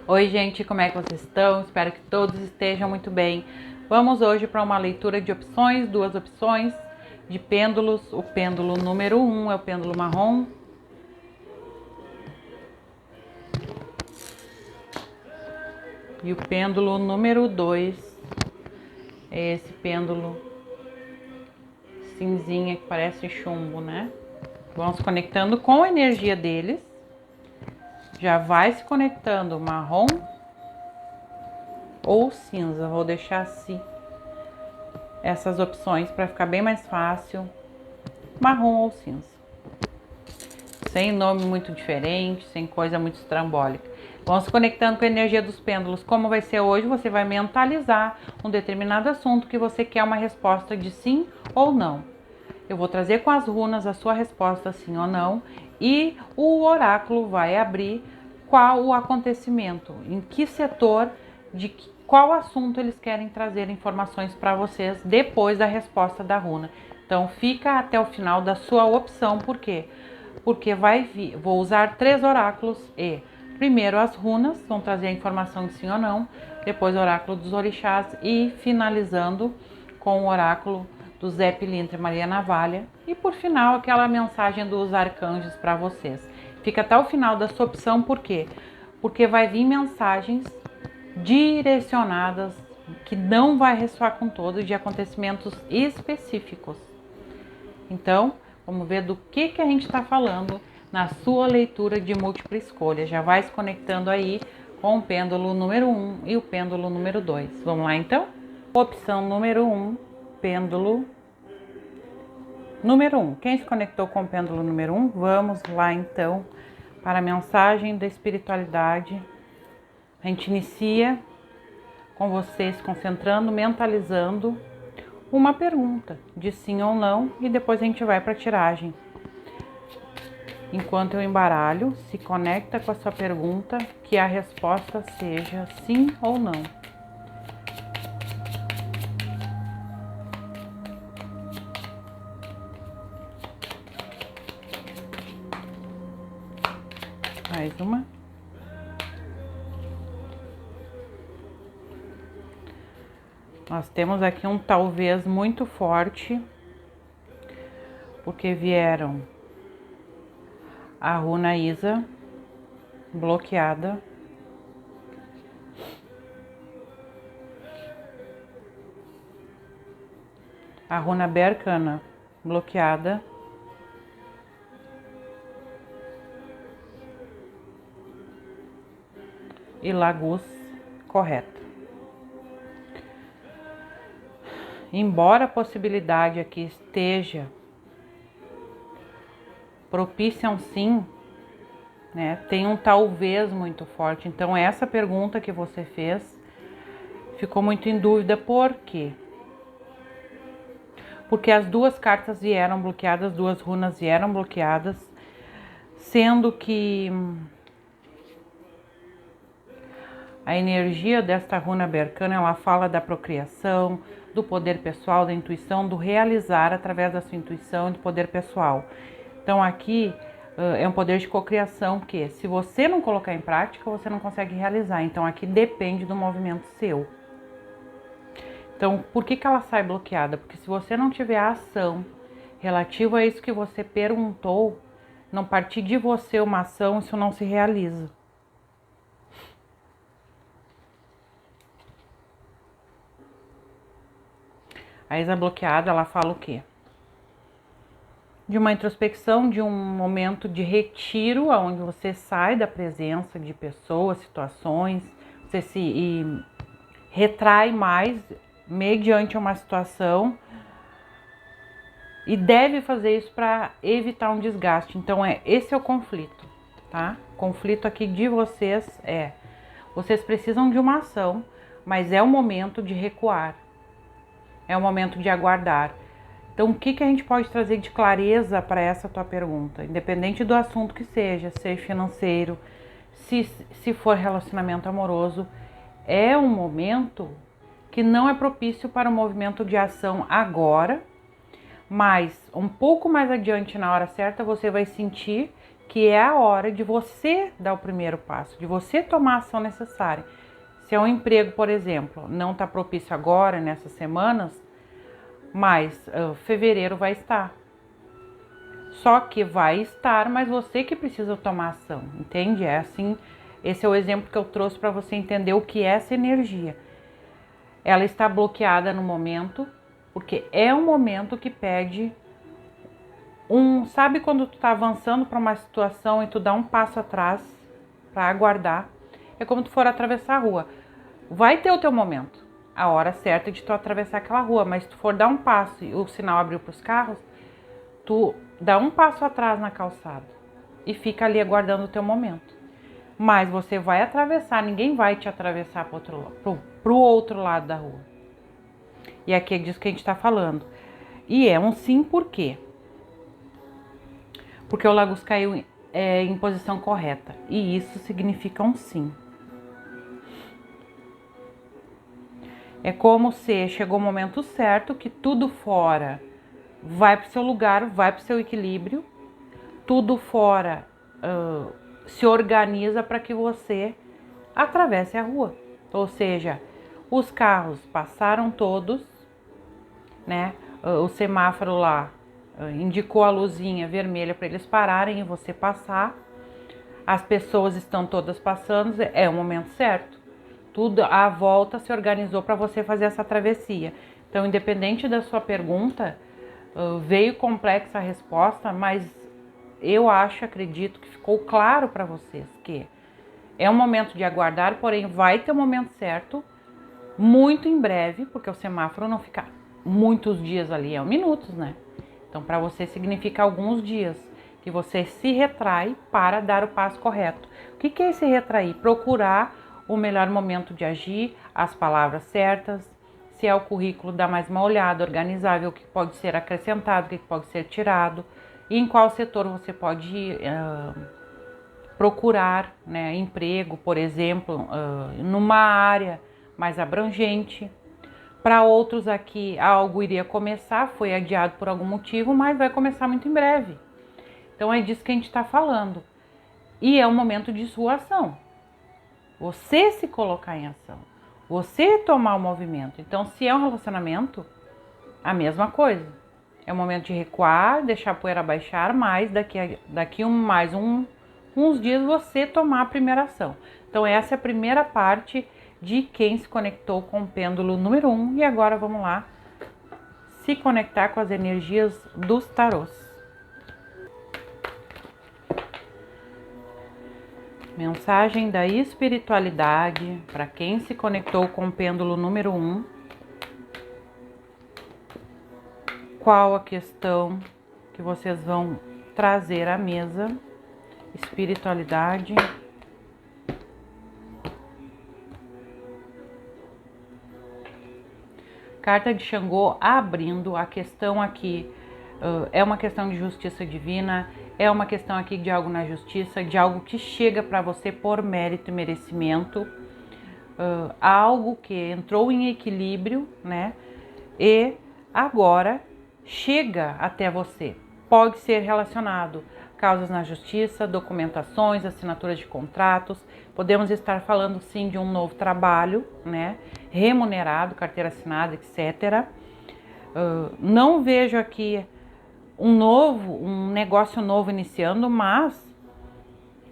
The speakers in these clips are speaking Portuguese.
Oi gente, como é que vocês estão? Espero que todos estejam muito bem. Vamos hoje para uma leitura de opções, duas opções de pêndulos. O pêndulo número 1 é o pêndulo marrom. E o pêndulo número 2 é esse pêndulo cinzinha que parece chumbo, né? Vamos conectando com a energia deles. Já vai se conectando marrom ou cinza. Vou deixar assim essas opções para ficar bem mais fácil. Marrom ou cinza. Sem nome muito diferente, sem coisa muito estrambólica. Vamos se conectando com a energia dos pêndulos. Como vai ser hoje, você vai mentalizar um determinado assunto que você quer uma resposta de sim ou não. Eu vou trazer com as runas a sua resposta sim ou não e o oráculo vai abrir qual o acontecimento, em que setor, de qual assunto eles querem trazer informações para vocês depois da resposta da runa. Então fica até o final da sua opção, por quê? Porque vou usar 3 oráculos e primeiro as runas vão trazer a informação de sim ou não, depois o oráculo dos orixás e finalizando com o oráculo do Zé Pilintra e Maria Navalha e por final aquela mensagem dos arcanjos para vocês. Fica até o final da sua opção, por quê? Porque vai vir mensagens direcionadas que não vai ressoar com todos de acontecimentos específicos. Então, vamos ver do que a gente está falando na sua leitura de múltipla escolha. Já vai se conectando aí com o pêndulo número 1 e o pêndulo número 2. Vamos lá então? Opção número 1, pêndulo número 1. Quem se conectou com o pêndulo número 1? Vamos lá então para a mensagem da espiritualidade. A gente inicia com você se concentrando, mentalizando uma pergunta de sim ou não e depois a gente vai para a tiragem. Enquanto eu embaralho, se conecta com a sua pergunta, que a resposta seja sim ou não. Mais uma. Nós temos aqui um talvez muito forte, porque vieram a runa Isa bloqueada, a runa Berkana bloqueada, e Lagus correta. Embora a possibilidade aqui esteja propícia a um sim, né, tem um talvez muito forte. Então essa pergunta que você fez ficou muito em dúvida. Por quê? Porque as duas cartas vieram bloqueadas, duas runas vieram bloqueadas, sendo que a energia desta runa Berkana, ela fala da procriação, do poder pessoal, da intuição, do realizar através da sua intuição e do poder pessoal. Então aqui é um poder de cocriação que, se você não colocar em prática, você não consegue realizar. Então aqui depende do movimento seu. Então por que ela sai bloqueada? Porque se você não tiver a ação relativa a isso que você perguntou, não partir de você uma ação, isso não se realiza. A Isa bloqueada, ela fala o quê? De uma introspecção, de um momento de retiro, onde você sai da presença de pessoas, situações, você se retrai mais mediante uma situação e deve fazer isso para evitar um desgaste. Então esse é o conflito, tá? O conflito aqui de vocês vocês precisam de uma ação, mas é o momento de recuar. É o momento de aguardar. Então, o que a gente pode trazer de clareza para essa tua pergunta? Independente do assunto que seja financeiro, se for relacionamento amoroso, é um momento que não é propício para o movimento de ação agora, mas um pouco mais adiante, na hora certa, você vai sentir que é a hora de você dar o primeiro passo, de você tomar a ação necessária. Se é um emprego, por exemplo, não está propício agora, nessas semanas, mas fevereiro vai estar. Só que vai estar, mas você que precisa tomar ação, entende? É assim, esse é o exemplo que eu trouxe para você entender o que é essa energia. Ela está bloqueada no momento, porque é um momento que pede sabe quando tu tá avançando para uma situação e tu dá um passo atrás para aguardar? É como tu for atravessar a rua. Vai ter o teu momento, a hora certa de tu atravessar aquela rua, mas se tu for dar um passo e o sinal abriu para os carros, tu dá um passo atrás na calçada e fica ali aguardando o teu momento. Mas você vai atravessar, ninguém vai te atravessar pro outro lado da rua. E aqui é disso que a gente está falando. E é um sim por quê? Porque o Lagus caiu em posição correta. E isso significa um sim. É como se chegou o momento certo, que tudo fora vai para o seu lugar, vai para o seu equilíbrio. Tudo fora se organiza para que você atravesse a rua. Ou seja, os carros passaram todos, né? O semáforo lá indicou a luzinha vermelha para eles pararem e você passar. As pessoas estão todas passando, é o momento certo. Tudo à volta se organizou para você fazer essa travessia. Então, independente da sua pergunta, veio complexa a resposta, mas eu acredito que ficou claro para vocês que é um momento de aguardar, porém vai ter o momento certo, muito em breve, porque o semáforo não fica muitos dias ali, é minutos, né? Então, para você significa alguns dias que você se retrai para dar o passo correto. O que é esse retrair? Procurar o melhor momento de agir, as palavras certas, se é o currículo, dar mais uma olhada, organizar, ver o que pode ser acrescentado, o que pode ser tirado, e em qual setor você pode procurar, né, emprego, por exemplo, numa área mais abrangente. Para outros aqui, algo iria começar, foi adiado por algum motivo, mas vai começar muito em breve. Então é disso que a gente está falando. E é o momento de sua ação. Você se colocar em ação. Você tomar o movimento. Então, se é um relacionamento, a mesma coisa. É o momento de recuar, deixar a poeira baixar, mas daqui uns dias você tomar a primeira ação. Então, essa é a primeira parte de quem se conectou com o pêndulo número 1. E agora vamos lá se conectar com as energias dos tarôs. Mensagem da espiritualidade para quem se conectou com o pêndulo número 1. Qual a questão que vocês vão trazer à mesa? Espiritualidade. Carta de Xangô abrindo. A questão aqui é uma questão de justiça divina, é uma questão aqui de algo na justiça, de algo que chega para você por mérito e merecimento, algo que entrou em equilíbrio, né? E agora chega até você. Pode ser relacionado a causas na justiça, documentações, assinaturas de contratos. Podemos estar falando sim de um novo trabalho, né? Remunerado, carteira assinada, etc. Não vejo aqui um negócio novo iniciando, mas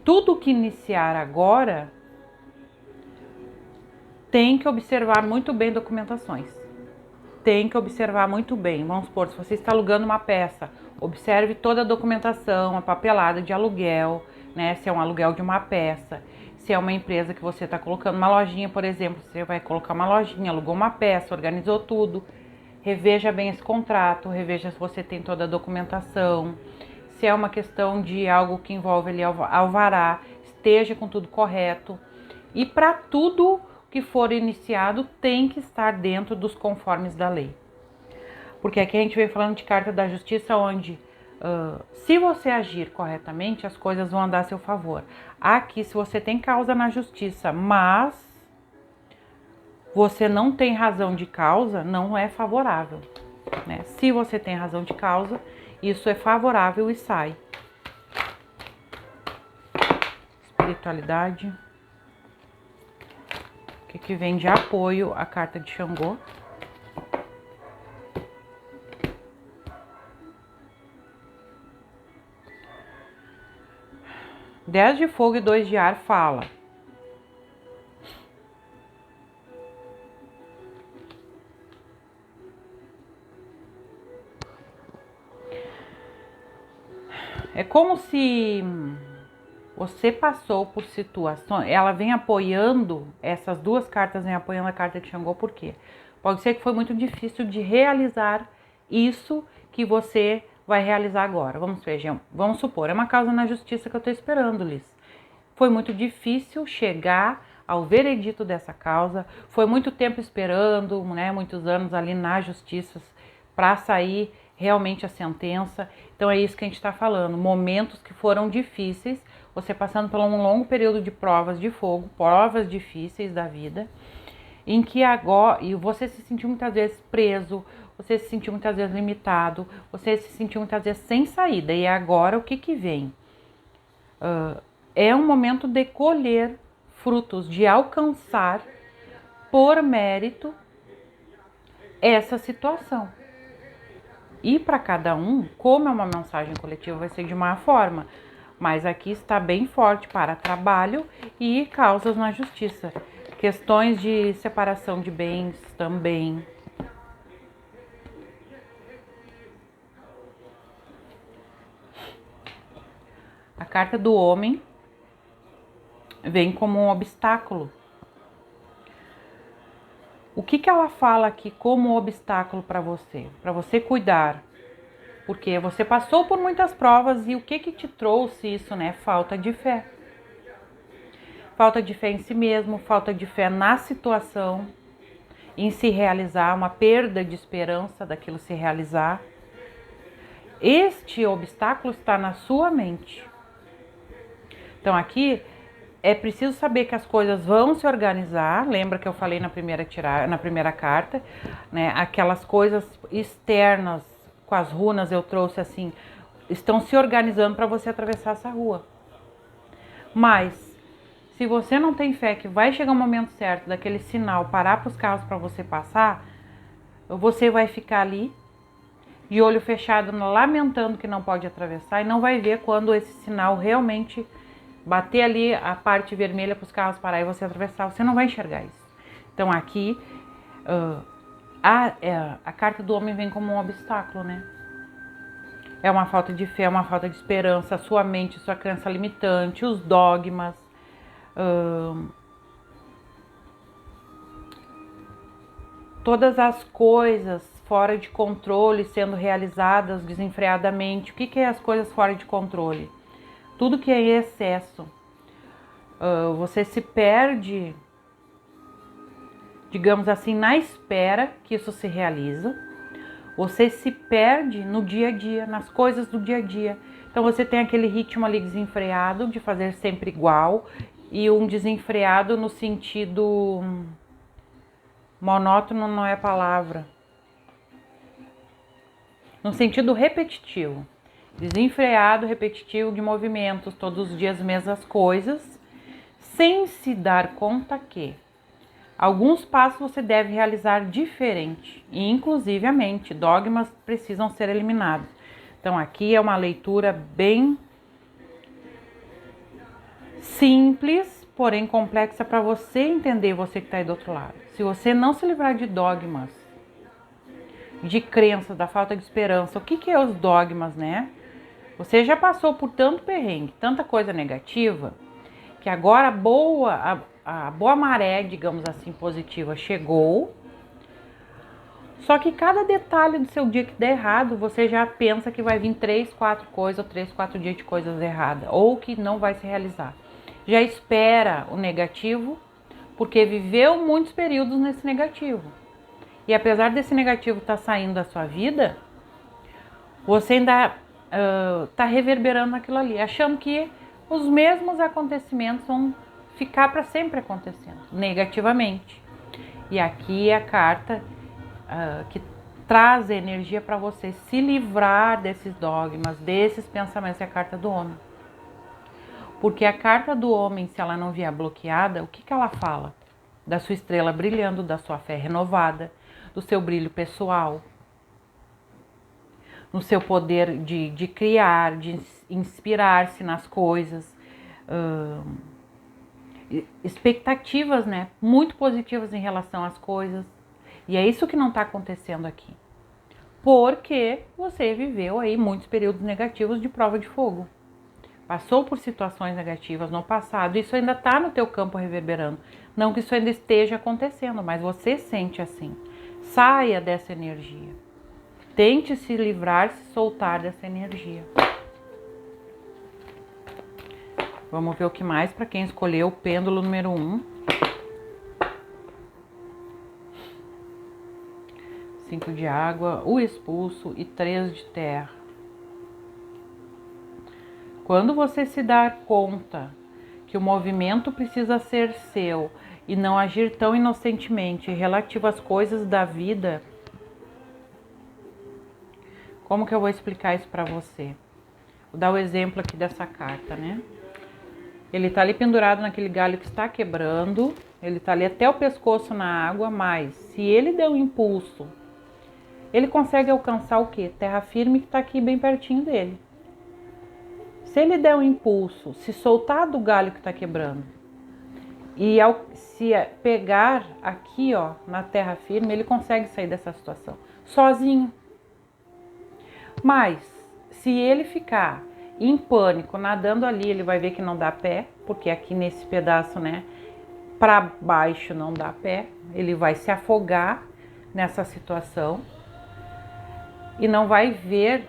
tudo que iniciar agora tem que observar muito bem documentações. Tem que observar muito bem. Vamos supor, se você está alugando uma peça, observe toda a documentação, a papelada de aluguel, né? Se é um aluguel de uma peça, se é uma empresa que você está colocando uma lojinha, por exemplo, você vai colocar uma lojinha, alugou uma peça, organizou tudo. Reveja bem esse contrato, reveja se você tem toda a documentação, se é uma questão de algo que envolve ali alvará, esteja com tudo correto. E para tudo que for iniciado tem que estar dentro dos conformes da lei. Porque aqui a gente vem falando de carta da justiça, onde se você agir corretamente, as coisas vão andar a seu favor. Aqui, se você tem causa na justiça, mas você não tem razão de causa, não é favorável, né? Se você tem razão de causa, isso é favorável e sai. espiritualidade. O que vem de apoio a carta de Xangô. Dez de fogo e 2 de ar fala. É como se você passou por situações, ela vem apoiando, essas duas cartas vêm apoiando a carta de Xangô, por quê? Pode ser que foi muito difícil de realizar isso que você vai realizar agora. Vamos supor, é uma causa na justiça que eu estou esperando, Liz. Foi muito difícil chegar ao veredito dessa causa, foi muito tempo esperando, né, muitos anos ali na justiça para sair realmente a sentença. Então é isso que a gente está falando, momentos que foram difíceis, você passando por um longo período de provas de fogo, provas difíceis da vida, em que agora, e você se sentiu muitas vezes preso, você se sentiu muitas vezes limitado, você se sentiu muitas vezes sem saída, e agora o que vem? É um momento de colher frutos, de alcançar por mérito essa situação. E para cada um, como é uma mensagem coletiva, vai ser de uma forma, mas aqui está bem forte para trabalho e causas na justiça. Questões de separação de bens também. A carta do homem vem como um obstáculo. O que ela fala aqui como obstáculo para você? Para você cuidar. Porque você passou por muitas provas e o que te trouxe isso, né? Falta de fé. Falta de fé em si mesmo, falta de fé na situação, em se realizar, uma perda de esperança daquilo se realizar. Este obstáculo está na sua mente. Então aqui é preciso saber que as coisas vão se organizar. Lembra que eu falei na primeira carta, né? Aquelas coisas externas com as runas eu trouxe assim, estão se organizando para você atravessar essa rua. Mas se você não tem fé que vai chegar o momento certo daquele sinal parar para os carros para você passar, você vai ficar ali de olho fechado, lamentando que não pode atravessar e não vai ver quando esse sinal realmente bater ali a parte vermelha para os carros parar e você atravessar. Você não vai enxergar isso. Então aqui a carta do homem vem como um obstáculo, né? É uma falta de fé, uma falta de esperança, a sua mente, sua crença limitante, os dogmas. Todas as coisas fora de controle sendo realizadas desenfreadamente. O que é as coisas fora de controle? Tudo que é excesso. Você se perde, digamos assim, na espera que isso se realiza. Você se perde no dia a dia, nas coisas do dia a dia. Então você tem aquele ritmo ali desenfreado de fazer sempre igual e um desenfreado no sentido monótono não é a palavra. No sentido repetitivo. Desenfreado, repetitivo de movimentos, todos os dias as mesmas coisas, sem se dar conta que alguns passos você deve realizar diferente, e inclusive a mente, dogmas precisam ser eliminados. Então aqui é uma leitura bem simples, porém complexa para você entender, você que está aí do outro lado. Se você não se livrar de dogmas, de crenças, da falta de esperança, o que é os dogmas, né? Você já passou por tanto perrengue, tanta coisa negativa, que agora a boa maré, digamos assim, positiva chegou. Só que cada detalhe do seu dia que der errado, você já pensa que vai vir 3, 4 coisas, ou 3, 4 dias de coisas erradas, ou que não vai se realizar. Já espera o negativo, porque viveu muitos períodos nesse negativo. E apesar desse negativo estar saindo da sua vida, você ainda está reverberando aquilo ali, achando que os mesmos acontecimentos vão ficar para sempre acontecendo, negativamente. E aqui é a carta que traz energia para você se livrar desses dogmas, desses pensamentos, é a carta do homem. Porque a carta do homem, se ela não vier bloqueada, o que ela fala? Da sua estrela brilhando, da sua fé renovada, do seu brilho pessoal, no seu poder de criar, de inspirar-se nas coisas, expectativas, né, muito positivas em relação às coisas. E é isso que não está acontecendo aqui. Porque você viveu aí muitos períodos negativos de prova de fogo. Passou por situações negativas no passado, isso ainda está no teu campo reverberando. Não que isso ainda esteja acontecendo, mas você sente assim. Saia dessa energia. Tente se livrar, se soltar dessa energia. Vamos ver o que mais para quem escolheu o pêndulo número 1. 5 de água, o expulso e 3 de terra. Quando você se dar conta que o movimento precisa ser seu e não agir tão inocentemente relativo às coisas da vida, como que eu vou explicar isso para você? Vou dar o exemplo aqui dessa carta, né? Ele tá ali pendurado naquele galho que está quebrando, ele tá ali até o pescoço na água, mas se ele der um impulso, ele consegue alcançar o quê? Terra firme, que tá aqui bem pertinho dele. Se ele der um impulso, se soltar do galho que está quebrando e se pegar aqui, ó, na terra firme, ele consegue sair dessa situação sozinho. Mas se ele ficar em pânico, nadando ali, ele vai ver que não dá pé, porque aqui nesse pedaço, né, para baixo não dá pé, ele vai se afogar nessa situação e não vai ver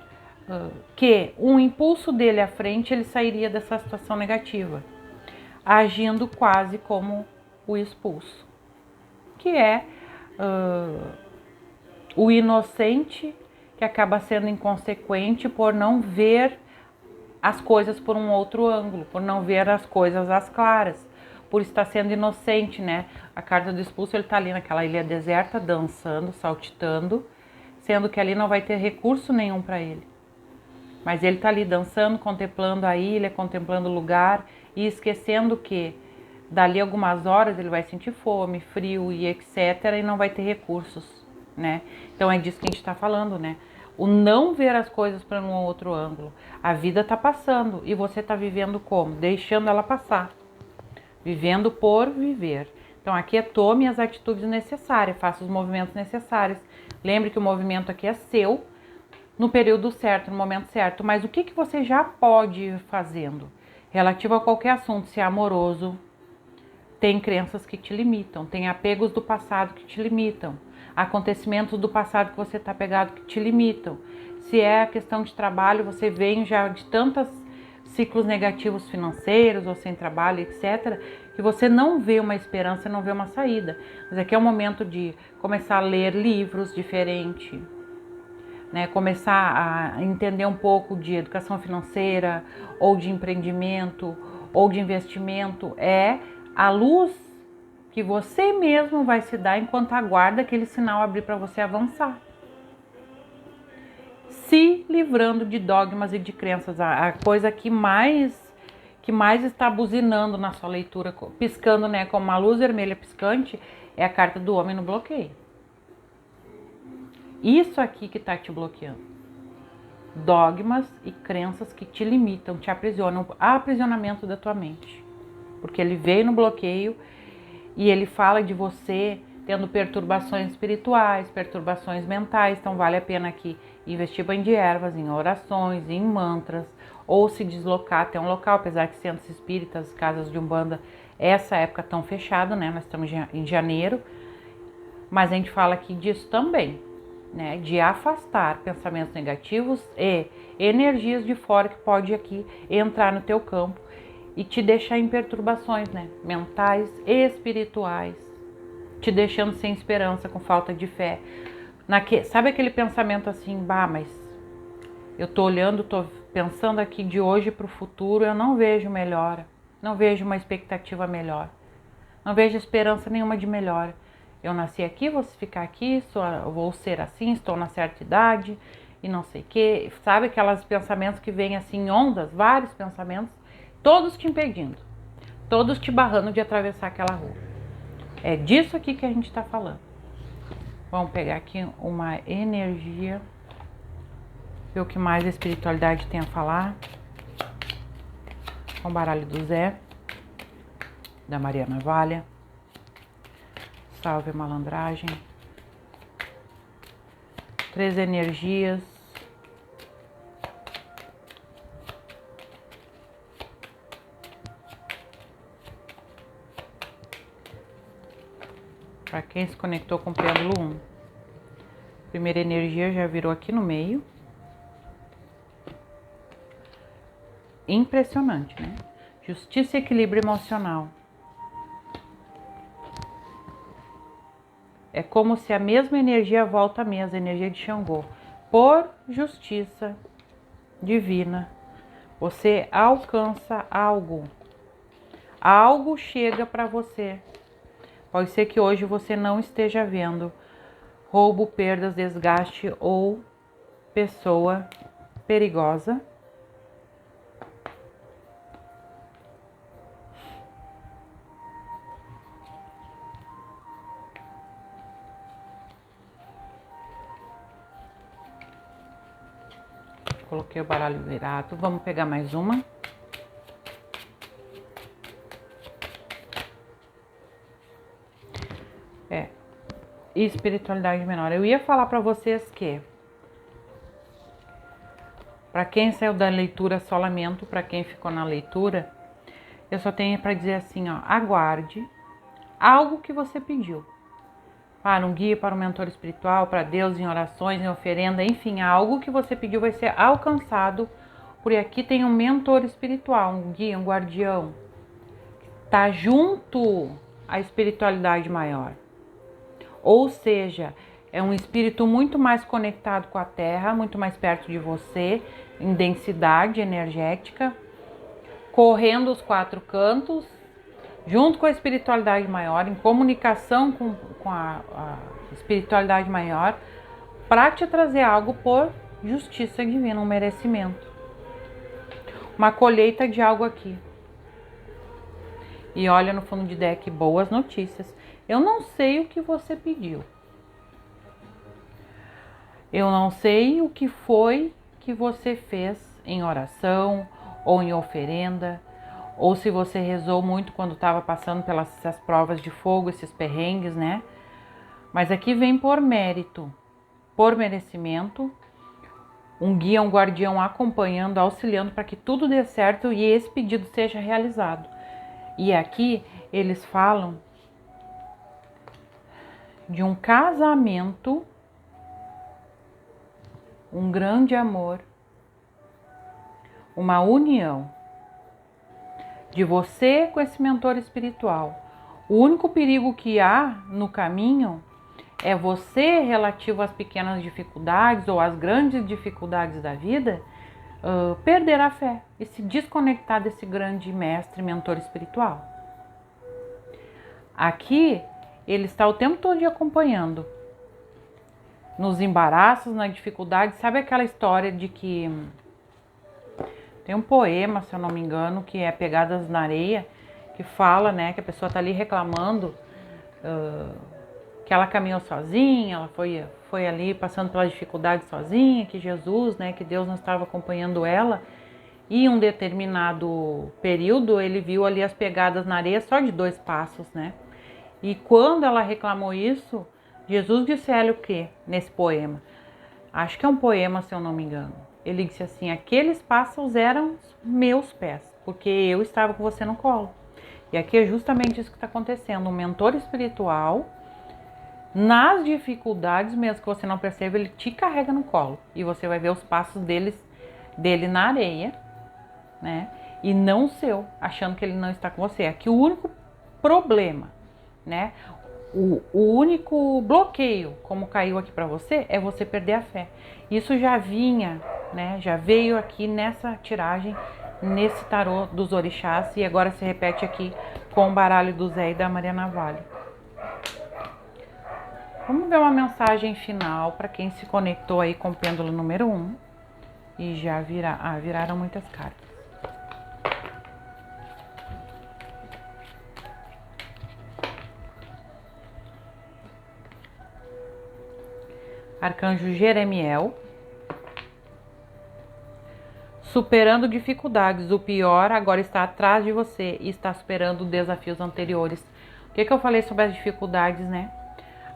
que um impulso dele à frente, ele sairia dessa situação negativa, agindo quase como o expulso, que é o inocente que acaba sendo inconsequente por não ver as coisas por um outro ângulo, por não ver as coisas às claras, por estar sendo inocente, né? A carta do expulso, ele tá ali naquela ilha deserta, dançando, saltitando, sendo que ali não vai ter recurso nenhum para ele. Mas ele tá ali dançando, contemplando a ilha, contemplando o lugar e esquecendo que dali algumas horas ele vai sentir fome, frio e etc. e não vai ter recursos, né? Então é disso que a gente está falando, né? O não ver as coisas por um outro ângulo. A vida tá passando e você tá vivendo como? Deixando ela passar. Vivendo por viver. Então aqui é tome as atitudes necessárias, faça os movimentos necessários. Lembre que o movimento aqui é seu, no período certo, no momento certo. Mas o que você já pode ir fazendo? Relativo a qualquer assunto, se é amoroso, tem crenças que te limitam, tem apegos do passado que te limitam, acontecimentos do passado que você está apegado que te limitam. Se é a questão de trabalho, você vem já de tantos ciclos negativos financeiros ou sem trabalho, etc., que você não vê uma esperança, não vê uma saída. Mas aqui é o momento de começar a ler livros diferentes, né? Começar a entender um pouco de educação financeira, ou de empreendimento, ou de investimento. É a luz que você mesmo vai se dar enquanto aguarda aquele sinal abrir para você avançar. Se livrando de dogmas e de crenças. A coisa que mais está buzinando na sua leitura, piscando, né, como uma luz vermelha piscante, é a carta do homem no bloqueio. Isso aqui que está te bloqueando. Dogmas e crenças que te limitam, te aprisionam, aprisionamento da tua mente. Porque ele veio no bloqueio e ele fala de você tendo perturbações espirituais, perturbações mentais. Então vale a pena aqui investir banho de ervas, em orações, em mantras, ou se deslocar até um local, apesar que centros espíritas, casas de umbanda, essa época estão fechadas, né? Nós estamos em janeiro, mas a gente fala aqui disso também, né? De afastar pensamentos negativos e energias de fora que pode aqui entrar no teu campo e te deixar em perturbações, né? Mentais e espirituais, te deixando sem esperança, com falta de fé. Sabe aquele pensamento assim, bah, mas eu tô olhando, tô pensando aqui de hoje para o futuro, eu não vejo melhora, não vejo uma expectativa melhor, não vejo esperança nenhuma de melhora. Eu nasci aqui, vou ficar aqui, vou ser assim, estou na certa idade e não sei o que. Sabe aqueles pensamentos que vêm assim em ondas, vários pensamentos, todos te impedindo, todos te barrando de atravessar aquela rua. É disso aqui que a gente está falando. Vamos pegar aqui uma energia, ver o que mais a espiritualidade tem a falar. Com o baralho do Zé, da Maria Navalha. Salve a malandragem. 3 energias. Para quem se conectou com o pêndulo 1. Primeira energia já virou aqui no meio. Impressionante, né? Justiça e equilíbrio emocional. É como se a mesma energia volta à mesa, a energia de Xangô. Por justiça divina, você alcança algo. Algo chega para você. Pode ser que hoje você não esteja vendo roubo, perdas, desgaste ou pessoa perigosa. Coloquei o baralho virado. Vamos pegar mais uma. Espiritualidade menor. Eu ia falar para vocês que, para quem saiu da leitura, só lamento. Para quem ficou na leitura, eu só tenho para dizer assim, ó, aguarde algo que você pediu. Para um guia, para um mentor espiritual, para Deus, em orações, em oferenda, enfim, algo que você pediu vai ser alcançado. Porque aqui tem um mentor espiritual, um guia, um guardião. Tá junto à espiritualidade maior. Ou seja, é um espírito muito mais conectado com a Terra, muito mais perto de você, em densidade energética, correndo os 4 cantos, junto com a espiritualidade maior, em comunicação com a espiritualidade maior, para te trazer algo por justiça divina, um merecimento. Uma colheita de algo aqui. E olha no fundo de deck, boas notícias. Eu não sei o que você pediu. Eu não sei o que foi que você fez em oração ou em oferenda, ou se você rezou muito quando estava passando pelas essas provas de fogo, esses perrengues, né? Mas aqui vem por mérito, por merecimento, um guia, um guardião acompanhando, auxiliando para que tudo dê certo e esse pedido seja realizado. E aqui eles falam de um casamento, um grande amor, uma união de você com esse mentor espiritual. O único perigo que há no caminho é você, relativo às pequenas dificuldades ou às grandes dificuldades da vida, perder a fé e se desconectar desse grande mestre, mentor espiritual. Aqui ele está o tempo todo acompanhando nos embaraços, na dificuldade. Sabe aquela história de que tem um poema, se eu não me engano, que é Pegadas na Areia, que fala, né, que a pessoa está ali reclamando que ela caminhou sozinha, ela foi ali passando pelas dificuldades sozinha, que Jesus, né, que Deus não estava acompanhando ela. E em um determinado período ele viu ali as pegadas na areia só de 2 passos, né? E quando ela reclamou isso, Jesus disse a ela o quê nesse poema? Acho que é um poema, se eu não me engano. Ele disse assim: aqueles passos eram meus pés, porque eu estava com você no colo. E aqui é justamente isso que está acontecendo. Um mentor espiritual, nas dificuldades, mesmo que você não perceba, ele te carrega no colo. E você vai ver os passos dele na areia, né? E não o seu, achando que ele não está com você. Aqui o único problema, né? O único bloqueio, como caiu aqui para você, é você perder a fé. Isso já vinha, né? Já veio aqui nessa tiragem, nesse tarô dos orixás, e agora se repete aqui com o baralho do Zé e da Maria Navalha. Vamos ver uma mensagem final para quem se conectou aí com o pêndulo número 1 e já viraram muitas cartas. Arcanjo Jeremiel. Superando dificuldades, o pior agora está atrás de você e está superando desafios anteriores. O que eu falei sobre as dificuldades, né?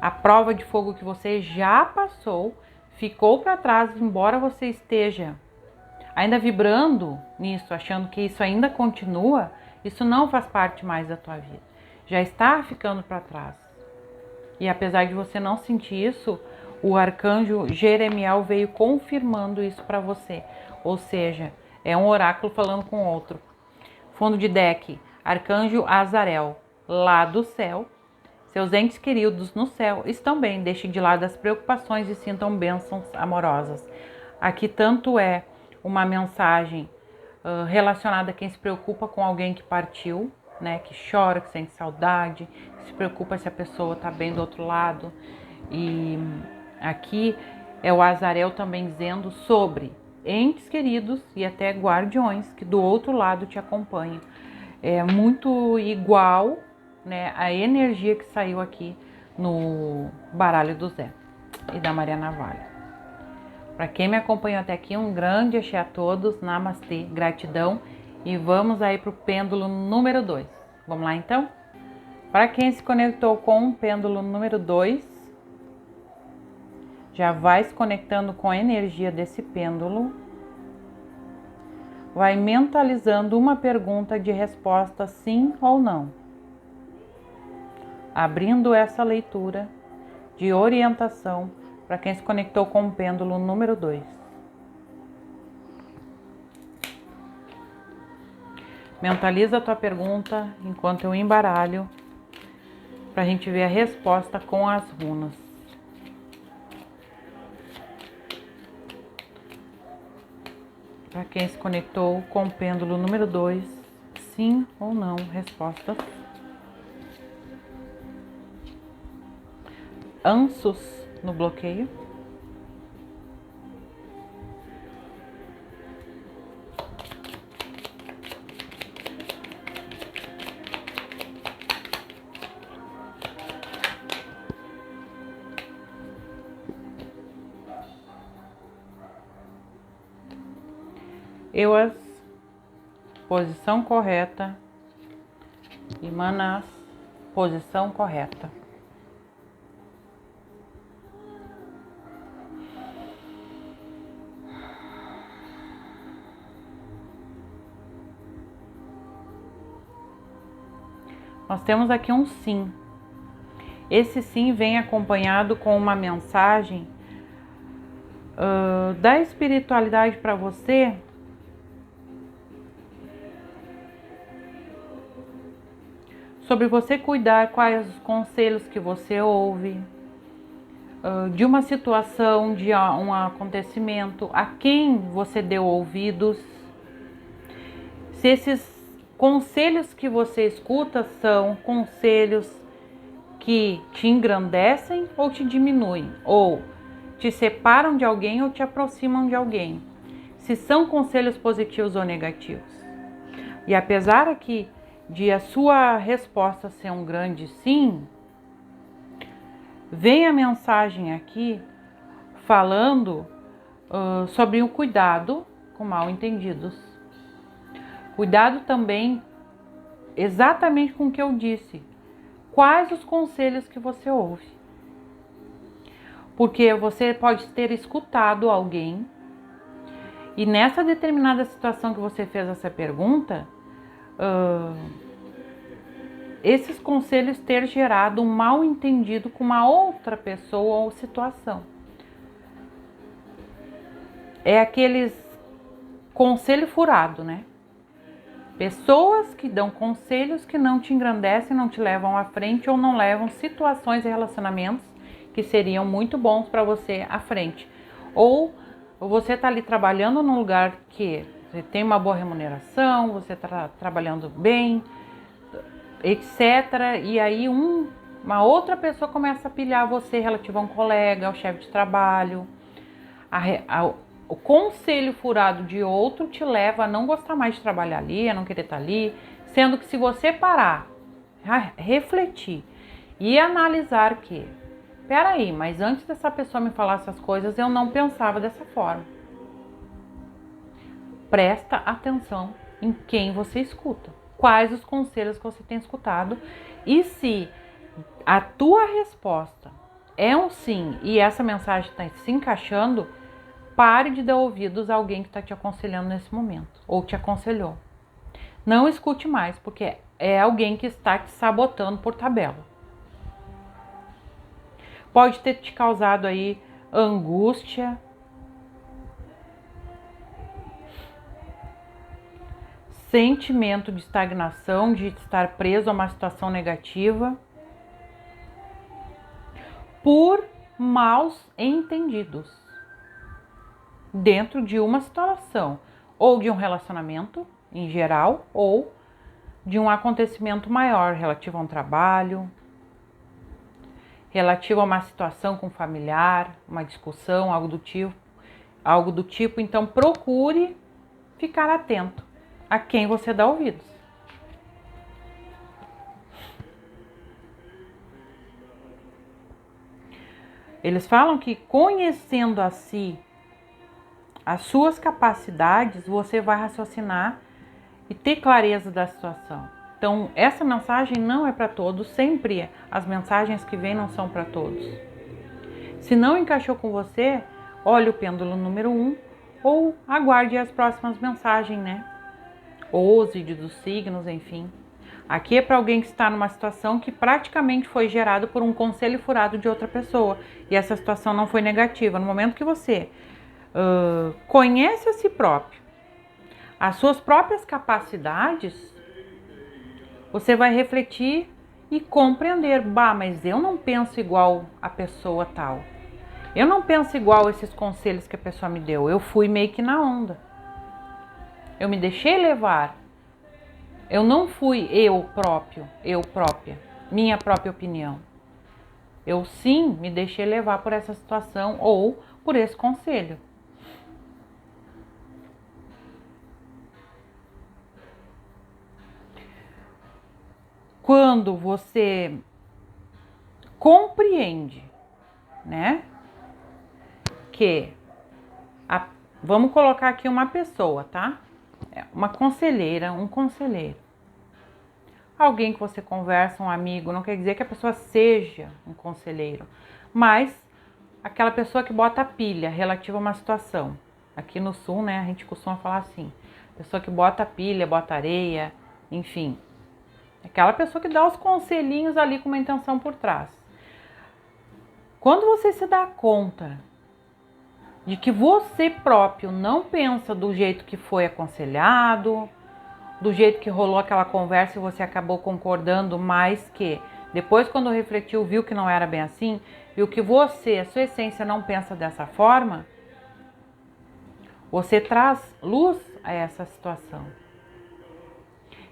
A prova de fogo que você já passou, ficou para trás, embora você esteja ainda vibrando nisso, achando que isso ainda continua, isso não faz parte mais da tua vida. Já está ficando para trás. E apesar de você não sentir isso, o arcanjo Jeremiel veio confirmando isso para você. Ou seja, é um oráculo falando com outro. Fundo de deck, arcanjo Azarel, lá do céu. Seus entes queridos no céu estão bem, deixem de lado as preocupações e sintam bênçãos amorosas. Aqui tanto é uma mensagem relacionada a quem se preocupa com alguém que partiu, né, que chora, que sente saudade, que se preocupa se a pessoa está bem do outro lado. E aqui é o Azarel também dizendo sobre entes queridos e até guardiões que do outro lado te acompanham. É muito igual, né, a energia que saiu aqui no baralho do Zé e da Maria Navalha. Para quem me acompanhou até aqui, um grande axé a todos, namastê, gratidão, e vamos aí para o pêndulo número 2. Vamos lá então? Para quem se conectou com o pêndulo número 2, já vai se conectando com a energia desse pêndulo, vai mentalizando uma pergunta de resposta sim ou não. Abrindo essa leitura de orientação para quem se conectou com o pêndulo número 2. Mentaliza a tua pergunta enquanto eu embaralho para a gente ver a resposta com as runas. Para quem se conectou com o pêndulo número 2, sim ou não, respostas. Anços no bloqueio. Euas, posição correta, e Manás, posição correta. Nós temos aqui um sim. Esse sim vem acompanhado com uma mensagem da espiritualidade para você, sobre você cuidar quais os conselhos que você ouve, de uma situação, de um acontecimento, a quem você deu ouvidos, se esses conselhos que você escuta são conselhos que te engrandecem ou te diminuem, ou te separam de alguém ou te aproximam de alguém, se são conselhos positivos ou negativos. E apesar aqui de a sua resposta ser um grande sim, vem a mensagem aqui falando sobre o cuidado com mal entendidos. Cuidado também exatamente com o que eu disse. Quais os conselhos que você ouve? Porque você pode ter escutado alguém e nessa determinada situação que você fez essa pergunta, esses conselhos ter gerado um mal entendido com uma outra pessoa ou situação. É aqueles conselho furado, né? Pessoas que dão conselhos que não te engrandecem, não te levam à frente ou não levam situações e relacionamentos que seriam muito bons para você à frente. Ou você está ali trabalhando num lugar que você tem uma boa remuneração, você está trabalhando bem, etc. E aí uma outra pessoa começa a pilhar você relativo a um colega, ao chefe de trabalho. O conselho furado de outro te leva a não gostar mais de trabalhar ali, a não querer estar ali, sendo que se você parar, refletir e analisar que, peraí, mas antes dessa pessoa me falar essas coisas, eu não pensava dessa forma. Presta atenção em quem você escuta, quais os conselhos que você tem escutado, e se a tua resposta é um sim e essa mensagem está se encaixando, pare de dar ouvidos a alguém que está te aconselhando nesse momento, ou te aconselhou. Não escute mais, porque é alguém que está te sabotando por tabela. Pode ter te causado aí angústia, sentimento de estagnação, de estar preso a uma situação negativa, por maus entendidos dentro de uma situação, ou de um relacionamento em geral, ou de um acontecimento maior relativo a um trabalho, relativo a uma situação com um familiar, uma discussão, algo do tipo. Então procure ficar atento a quem você dá ouvidos. Eles falam que conhecendo a si, as suas capacidades, você vai raciocinar e ter clareza da situação. Então, essa mensagem não é para todos, sempre as mensagens que vêm não são para todos. Se não encaixou com você, olhe o pêndulo número 1 ou aguarde as próximas mensagens, né? Ou os vídeos dos signos, enfim. Aqui é para alguém que está numa situação que praticamente foi gerado por um conselho furado de outra pessoa. E essa situação não foi negativa. No momento que você conhece a si próprio, as suas próprias capacidades, você vai refletir e compreender. Bah, mas eu não penso igual a pessoa tal. Eu não penso igual esses conselhos que a pessoa me deu. Eu fui meio que na onda. Eu me deixei levar. Eu não fui eu própria, minha própria opinião. Eu sim me deixei levar por essa situação ou por esse conselho. Quando você compreende, né, que vamos colocar aqui uma pessoa, tá? Uma conselheira, um conselheiro. Alguém que você conversa, um amigo, não quer dizer que a pessoa seja um conselheiro, mas aquela pessoa que bota a pilha relativa a uma situação. Aqui no sul, né, a gente costuma falar assim, pessoa que bota a pilha, bota areia, enfim. Aquela pessoa que dá os conselhinhos ali com uma intenção por trás. Quando você se dá conta de que você próprio não pensa do jeito que foi aconselhado, do jeito que rolou aquela conversa e você acabou concordando, mas que depois, quando refletiu, viu que não era bem assim, viu que você, a sua essência, não pensa dessa forma, você traz luz a essa situação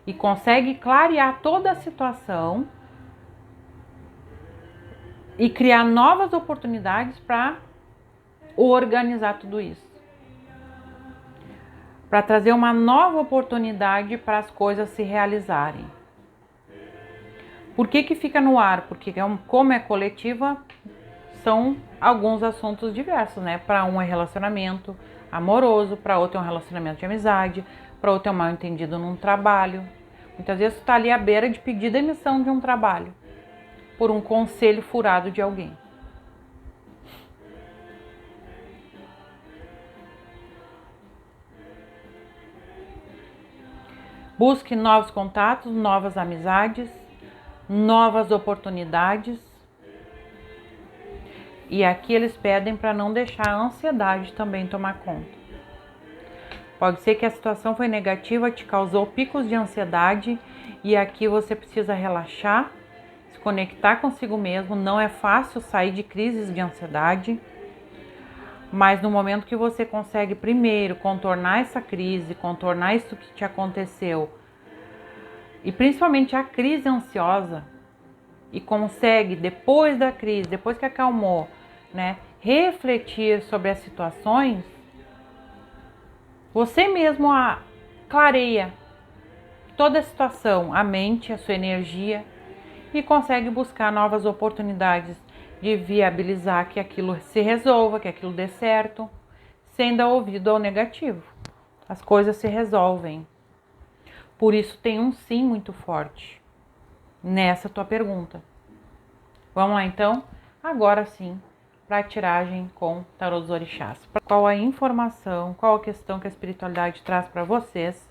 e consegue clarear toda a situação e criar novas oportunidades para organizar tudo isso. Para trazer uma nova oportunidade para as coisas se realizarem. Por que fica no ar? Porque como é coletiva, são alguns assuntos diversos, né? Para um é relacionamento amoroso, para outro é um relacionamento de amizade, para outro é um mal entendido num trabalho. Muitas vezes você está ali à beira de pedir demissão de um trabalho por um conselho furado de alguém. Busque novos contatos, novas amizades, novas oportunidades. E aqui eles pedem para não deixar a ansiedade também tomar conta. Pode ser que a situação foi negativa, te causou picos de ansiedade e aqui você precisa relaxar, se conectar consigo mesmo. Não é fácil sair de crises de ansiedade, mas no momento que você consegue primeiro contornar essa crise, contornar isso que te aconteceu, e principalmente a crise ansiosa, e consegue depois da crise, depois que acalmou, né, refletir sobre as situações, você mesmo clareia toda a situação, a mente, a sua energia, e consegue buscar novas oportunidades de viabilizar que aquilo se resolva, que aquilo dê certo, sem dar ouvido ao negativo. As coisas se resolvem. Por isso tem um sim muito forte nessa tua pergunta. Vamos lá então? Agora sim, para a tiragem com Tarô dos Orixás. Qual a informação, qual a questão que a espiritualidade traz para vocês?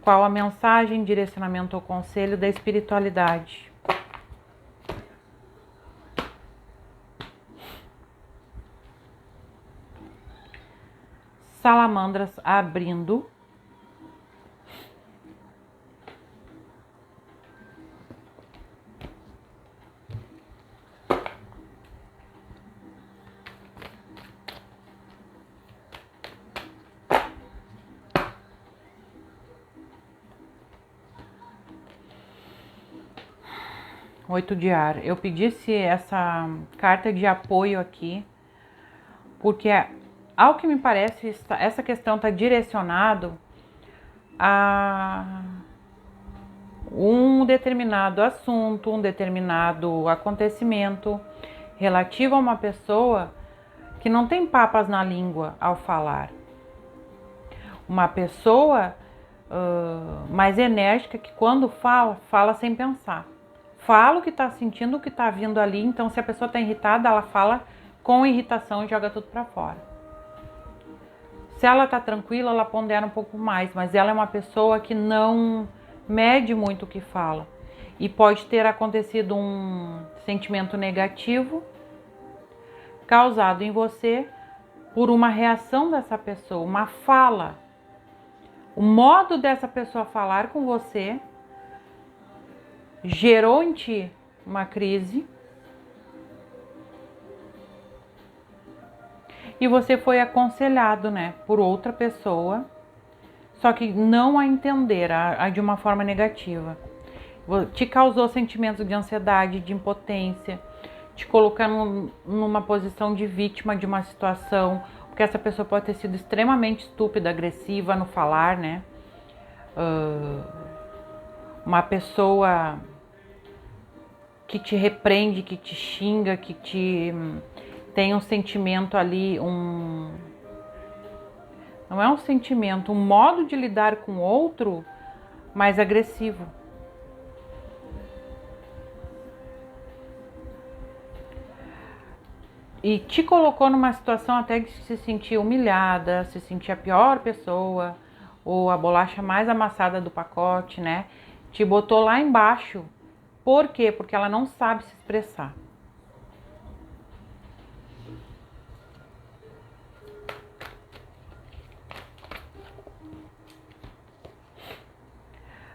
Qual a mensagem, direcionamento ou conselho da espiritualidade? Salamandras abrindo. Oito de ar. Eu pedisse essa carta de apoio aqui, porque ao que me parece, essa questão está direcionado a um determinado assunto, um determinado acontecimento relativo a uma pessoa que não tem papas na língua ao falar. Uma pessoa mais enérgica que quando fala, fala sem pensar. Fala o que está sentindo, o que está vindo ali. Então, se a pessoa está irritada, ela fala com irritação e joga tudo para fora. Se ela está tranquila, ela pondera um pouco mais, mas ela é uma pessoa que não mede muito o que fala. E pode ter acontecido um sentimento negativo causado em você por uma reação dessa pessoa, uma fala. O modo dessa pessoa falar com você gerou em ti uma crise e você foi aconselhado, né, por outra pessoa, só que não a entender, a de uma forma negativa. Te causou sentimentos de ansiedade, de impotência, te colocando numa posição de vítima de uma situação, porque essa pessoa pode ter sido extremamente estúpida, agressiva no falar, né? Uma pessoa que te repreende, que te xinga, que te tem um sentimento ali, não é um sentimento, um modo de lidar com o outro mais agressivo. E te colocou numa situação até de se sentir humilhada, se sentir a pior pessoa, ou a bolacha mais amassada do pacote, né? Te botou lá embaixo. Por quê? Porque ela não sabe se expressar.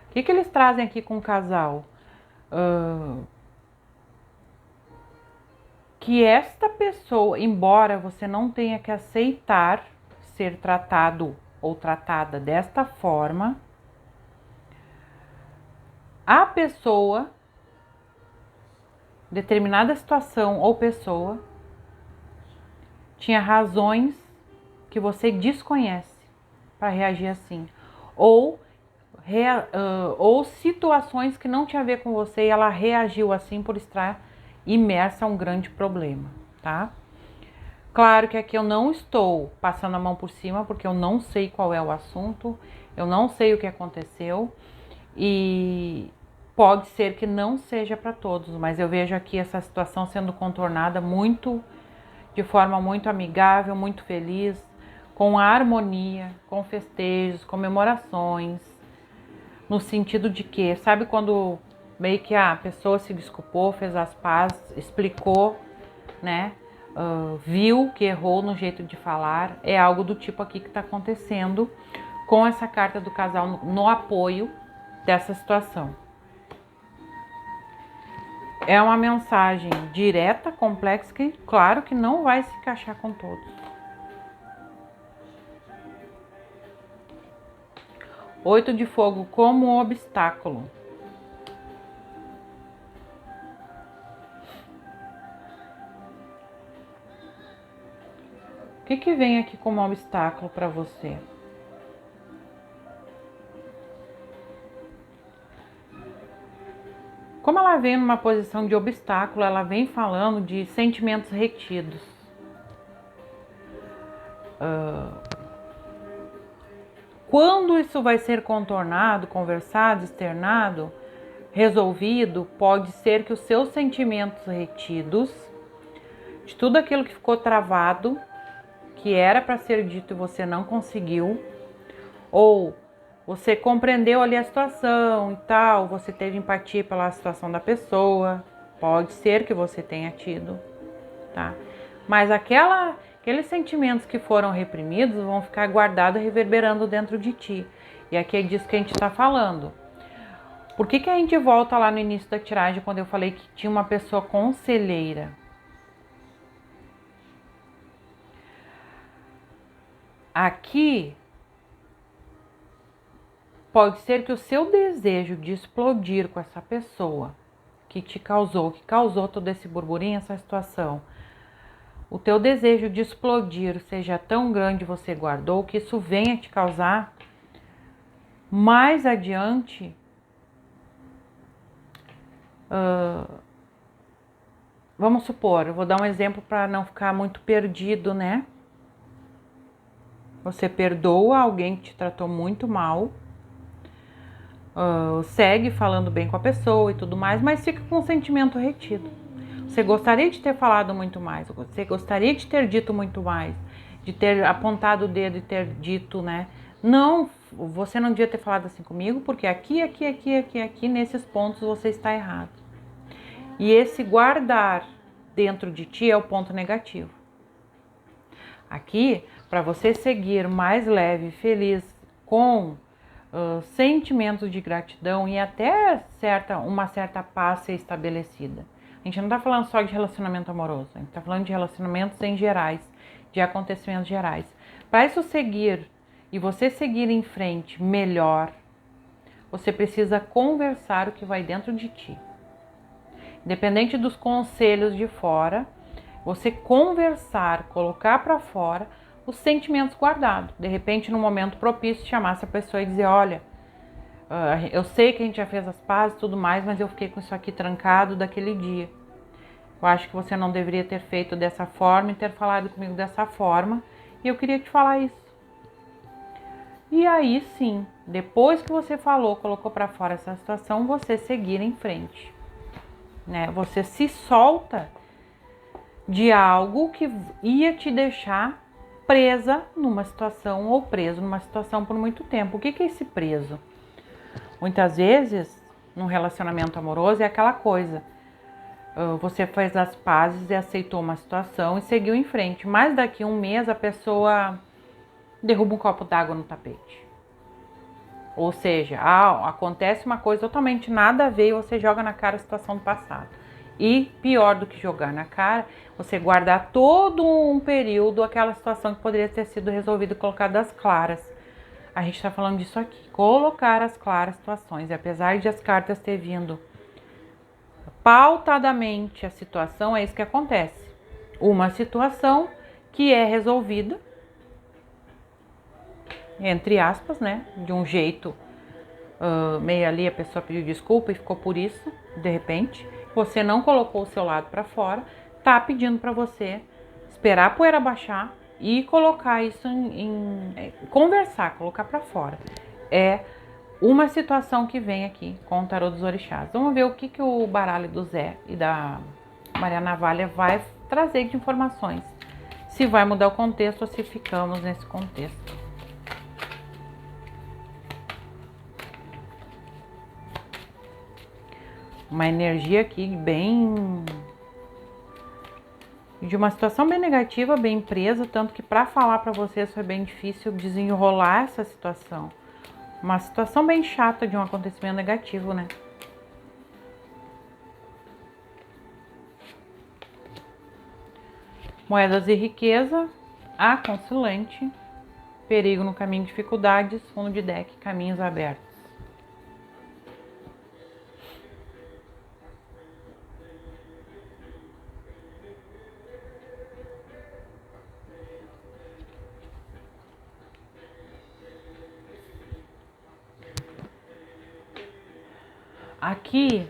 O que eles trazem aqui com o casal? Que esta pessoa, embora você não tenha que aceitar ser tratado ou tratada desta forma, a pessoa, determinada situação ou pessoa, tinha razões que você desconhece para reagir assim. Ou situações que não tinha a ver com você e ela reagiu assim por estar imersa a um grande problema, tá? Claro que aqui eu não estou passando a mão por cima, porque eu não sei qual é o assunto, eu não sei o que aconteceu e pode ser que não seja para todos, mas eu vejo aqui essa situação sendo contornada de forma muito amigável, muito feliz, com harmonia, com festejos, comemorações, no sentido de que, sabe quando meio que a pessoa se desculpou, fez as pazes, explicou, né? Viu que errou no jeito de falar, é algo do tipo aqui que está acontecendo com essa carta do casal no apoio dessa situação. É uma mensagem direta, complexa, que claro que não vai se encaixar com todos. 8 de fogo como obstáculo. O que vem aqui como obstáculo para você? Como ela vem numa posição de obstáculo, ela vem falando de sentimentos retidos. Quando isso vai ser contornado, conversado, externado, resolvido, pode ser que os seus sentimentos retidos, de tudo aquilo que ficou travado, que era para ser dito e você não conseguiu, ou você compreendeu ali a situação e tal, você teve empatia pela situação da pessoa, pode ser que você tenha tido, tá? Mas aqueles sentimentos que foram reprimidos vão ficar guardados, reverberando dentro de ti. E aqui é disso que a gente está falando. Por que a gente volta lá no início da tiragem, quando eu falei que tinha uma pessoa conselheira? Aqui pode ser que o seu desejo de explodir com essa pessoa que causou todo esse burburinho, essa situação, o teu desejo de explodir seja tão grande, você guardou, que isso venha te causar mais adiante vamos supor, eu vou dar um exemplo para não ficar muito perdido, né? Você perdoa alguém que te tratou muito mal, segue falando bem com a pessoa e tudo mais, mas fica com um sentimento retido. Você gostaria de ter falado muito mais, você gostaria de ter dito muito mais, de ter apontado o dedo e ter dito, né? Não, você não devia ter falado assim comigo, porque aqui, nesses pontos você está errado. E esse guardar dentro de ti é o ponto negativo. Aqui, para você seguir mais leve e feliz, com sentimentos de gratidão e até uma certa paz ser estabelecida. A gente não está falando só de relacionamento amoroso, a gente está falando de relacionamentos em gerais, de acontecimentos gerais. Para isso seguir e você seguir em frente melhor, você precisa conversar o que vai dentro de ti. Independente dos conselhos de fora, você conversar, colocar para fora os sentimentos guardados. De repente, no momento propício, chamar essa pessoa e dizer, olha, eu sei que a gente já fez as pazes e tudo mais, mas eu fiquei com isso aqui trancado daquele dia. Eu acho que você não deveria ter feito dessa forma e ter falado comigo dessa forma, e eu queria te falar isso. E aí sim, depois que você falou, colocou para fora essa situação, você seguir em frente, né? Você se solta de algo que ia te deixar presa numa situação ou preso numa situação por muito tempo. O que é esse preso? Muitas vezes, num relacionamento amoroso, é aquela coisa. Você fez as pazes e aceitou uma situação e seguiu em frente. Mas daqui a um mês a pessoa derruba um copo d'água no tapete. Ou seja, acontece uma coisa totalmente nada a ver e você joga na cara a situação do passado. E pior do que jogar na cara, você guardar todo um período aquela situação que poderia ter sido resolvida e colocada às claras. A gente está falando disso aqui, colocar às claras situações. E apesar de as cartas ter vindo pautadamente a situação, é isso que acontece. Uma situação que é resolvida, entre aspas, né? De um jeito meio ali, a pessoa pediu desculpa e ficou por isso, de repente. Você não colocou o seu lado para fora, tá pedindo para você esperar a poeira baixar e colocar isso conversar, colocar para fora. É uma situação que vem aqui com o tarô dos orixás. Vamos ver o que o baralho do Zé e da Maria Navalha vai trazer de informações. Se vai mudar o contexto ou se ficamos nesse contexto. Uma energia aqui bem... de uma situação bem negativa, bem presa, tanto que para falar para vocês foi bem difícil desenrolar essa situação. Uma situação bem chata de um acontecimento negativo, né? Moedas e riqueza, a consulente, perigo no caminho, dificuldades, fundo de deck, caminhos abertos. Aqui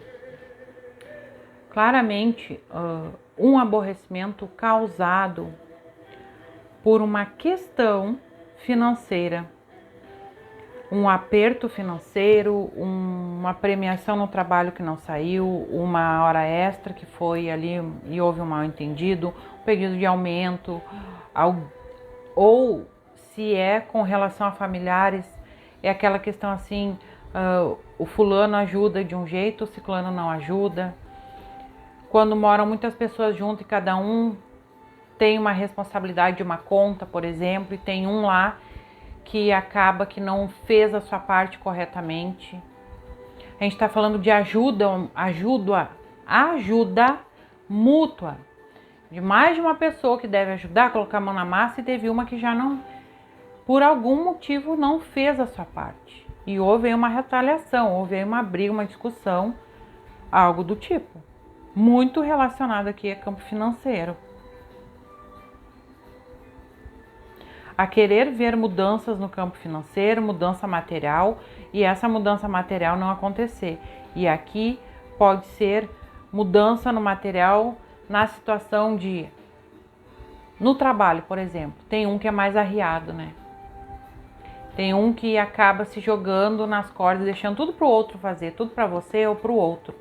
claramente um aborrecimento causado por uma questão financeira, um aperto financeiro, uma premiação no trabalho que não saiu, uma hora extra que foi ali e houve um mal-entendido, um pedido de aumento, ou se é com relação a familiares, é aquela questão assim, o fulano ajuda de um jeito, o ciclano não ajuda. Quando moram muitas pessoas junto e cada um tem uma responsabilidade de uma conta, por exemplo, e tem um lá que acaba que não fez a sua parte corretamente. A gente está falando de ajuda mútua, de mais de uma pessoa que deve ajudar, colocar a mão na massa, e teve uma que já não, por algum motivo, não fez a sua parte. E houve aí uma retaliação, houve aí uma briga, uma discussão, algo do tipo. Muito relacionado aqui a campo financeiro. A querer ver mudanças no campo financeiro, mudança material, e essa mudança material não acontecer. E aqui pode ser mudança no material na situação de... No trabalho, por exemplo, tem um que é mais arriado, né? Tem um que acaba se jogando nas cordas, deixando tudo pro outro fazer, tudo para você ou pro outro.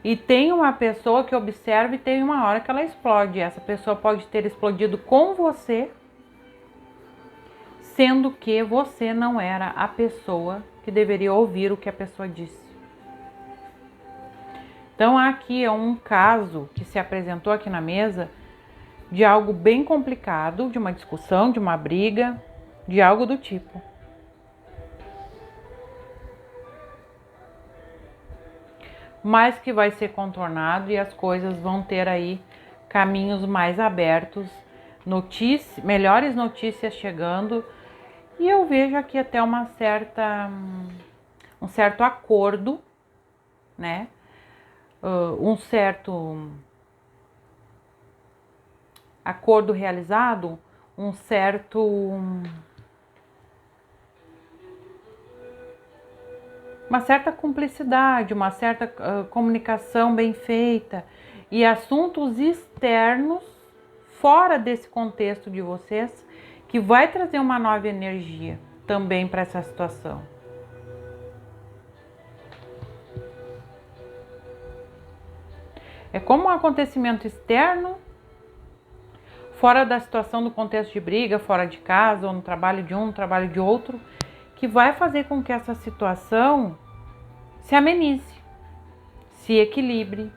E tem uma pessoa que observa e tem uma hora que ela explode. Essa pessoa pode ter explodido com você, sendo que você não era a pessoa que deveria ouvir o que a pessoa disse. Então aqui é um caso que se apresentou aqui na mesa de algo bem complicado, de uma discussão, de uma briga, de algo do tipo. Mas que vai ser contornado e as coisas vão ter aí caminhos mais abertos, melhores notícias chegando. E eu vejo aqui até um certo acordo, né? Um certo acordo realizado, uma certa cumplicidade, uma certa comunicação bem feita e assuntos externos fora desse contexto de vocês, que vai trazer uma nova energia também para essa situação. É como um acontecimento externo, fora da situação do contexto de briga, fora de casa, ou no trabalho de um, no trabalho de outro, que vai fazer com que essa situação se amenize, se equilibre.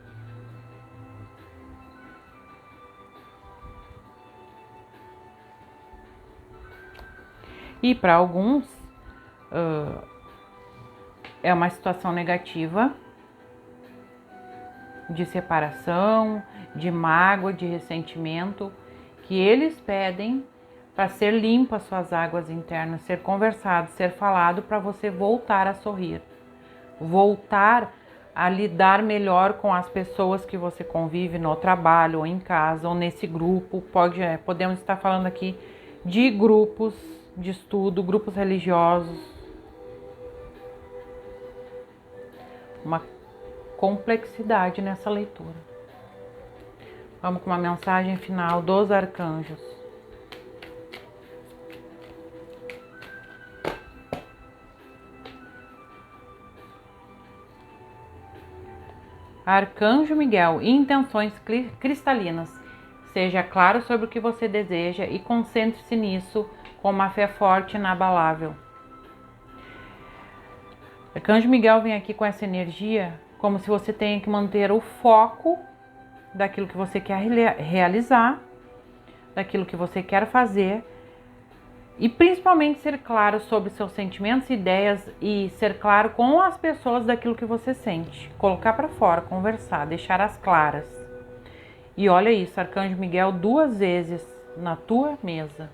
E para alguns é uma situação negativa, de separação, de mágoa, de ressentimento, que eles pedem para ser limpo as suas águas internas, ser conversado, ser falado, para você voltar a sorrir, voltar a lidar melhor com as pessoas que você convive no trabalho, ou em casa, ou nesse grupo. Podemos estar falando aqui de grupos de estudo, grupos religiosos. Uma complexidade nessa leitura. Vamos com uma mensagem final dos arcanjos. Arcanjo Miguel, intenções cristalinas. Seja claro sobre o que você deseja e concentre-se nisso com uma fé forte e inabalável. Arcanjo Miguel vem aqui com essa energia como se você tenha que manter o foco daquilo que você quer realizar, daquilo que você quer fazer, e principalmente ser claro sobre seus sentimentos, ideias, e ser claro com as pessoas daquilo que você sente. Colocar para fora, conversar, deixar as claras. E olha isso, Arcanjo Miguel 2 vezes na tua mesa,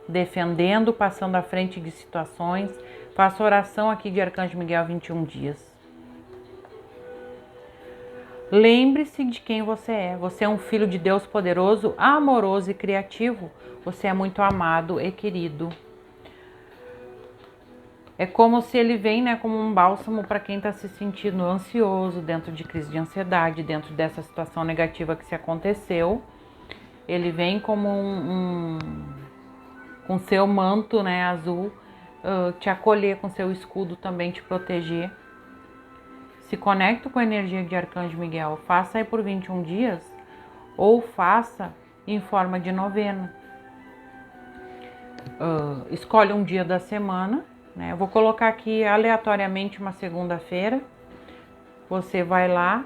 defendendo, passando à frente de situações. Faça oração aqui de Arcanjo Miguel 21 dias. Lembre-se de quem você é. Você é um filho de Deus poderoso, amoroso e criativo. Você é muito amado e querido. É como se ele vem, né, como um bálsamo para quem está se sentindo ansioso, dentro de crise de ansiedade, dentro dessa situação negativa que se aconteceu. Ele vem como com seu manto, né, azul, te acolher, com seu escudo também te proteger. Se conecta com a energia de Arcanjo Miguel, faça aí por 21 dias ou faça em forma de novena. Escolhe um dia da semana, né? Eu vou colocar aqui aleatoriamente uma segunda-feira. Você vai lá,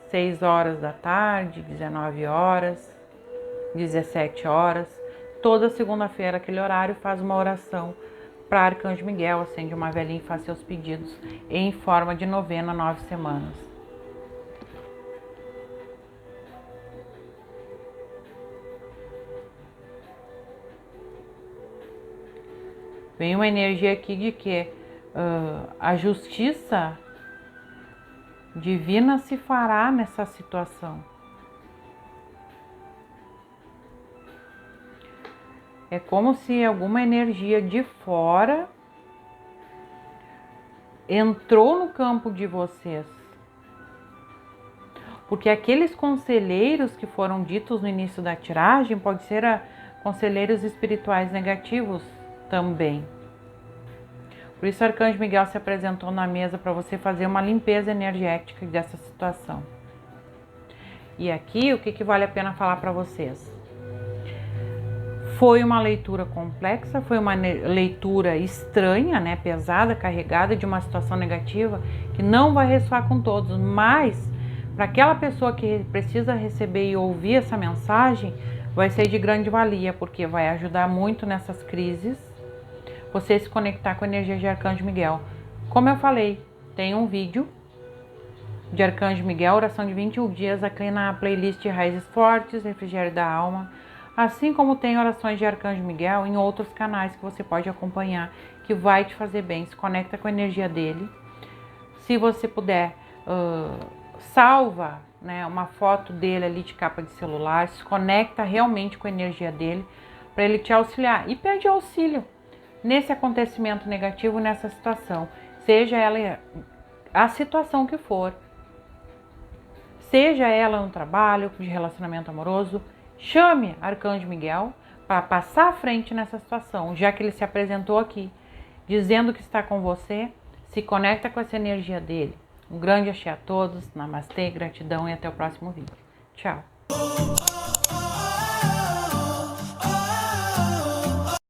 6 horas da tarde, 19 horas, 17 horas. Toda segunda-feira, aquele horário, faz uma oração para Arcanjo Miguel, acende uma velinha e faz seus pedidos em forma de novena, 9 semanas. Vem uma energia aqui de que a justiça divina se fará nessa situação. É como se alguma energia de fora entrou no campo de vocês. Porque aqueles conselheiros que foram ditos no início da tiragem pode ser conselheiros espirituais negativos também. Por isso, o Arcanjo Miguel se apresentou na mesa para você fazer uma limpeza energética dessa situação. E aqui, o que vale a pena falar para vocês? Foi uma leitura complexa, foi uma leitura estranha, né, pesada, carregada de uma situação negativa que não vai ressoar com todos, mas para aquela pessoa que precisa receber e ouvir essa mensagem, vai ser de grande valia, porque vai ajudar muito nessas crises, você se conectar com a energia de Arcanjo Miguel. Como eu falei, tem um vídeo de Arcanjo Miguel, oração de 21 dias, aqui na playlist Raízes Fortes, Refrigério da Alma, assim como tem orações de Arcanjo Miguel em outros canais que você pode acompanhar, que vai te fazer bem, se conecta com a energia dele. Se você puder, salva, né, uma foto dele ali de capa de celular, se conecta realmente com a energia dele, para ele te auxiliar e pede auxílio nesse acontecimento negativo, nessa situação, seja ela a situação que for, seja ela no trabalho, de relacionamento amoroso, chame Arcanjo Miguel para passar à frente nessa situação, já que ele se apresentou aqui, dizendo que está com você, se conecta com essa energia dele. Um grande axé a todos, namastê, gratidão e até o próximo vídeo. Tchau!